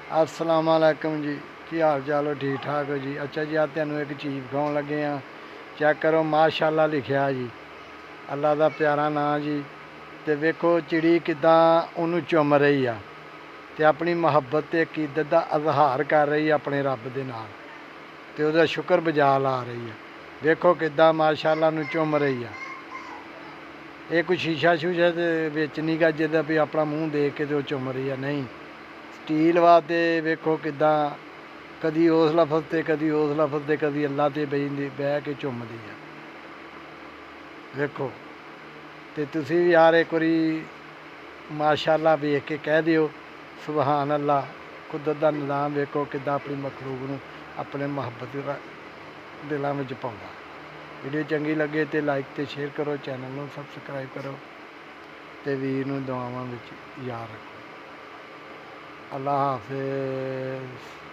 अस्सलाम वालेकुम जी। की हाल चाल हो? ठीक ठाक हो जी? अच्छा जी, आज तेनों एक चीज़ विखाउण लगे हाँ। चैक करो, माशाअल्लाह लिखिया जी, अल्लाह का प्यारा नाम जी। तो वेखो चिड़ी किदां उन्होंने चुम रही आ ते अपनी मुहब्बत ते अकीदत का इजहार कर रही है अपने रब दे नाल, ते उहदा शुक्र बजा ला रही है। वेखो किदां माशाअल्लाह नूं चुम रही है। ये कोई शीशा शूशा दे विच नहीं गा जिहदा भी अपना मूँह देख के तो चुम रही है, नहीं। स्टील वा ते वेखो किदां कदी उस लफज ते कदी उस लफज ते कदी अल्लाह ते बह के चुमदी है। वेखो ते तुसीं भी यार एक बारी माशाअल्लाह वेख के कह दिओ सुबहान अल्लाह। कुदरत का निज़ाम वेखो किदां अपनी मखलूक नूं अपने मुहब्बत दिलों में पाउंदा। वीडियो चंगी लगे तो लाइक तो शेयर करो, चैनल नूं सबसक्राइब करो ते वीर नूं दुआवां विच याद रखो। अल्लाह हाफिज़।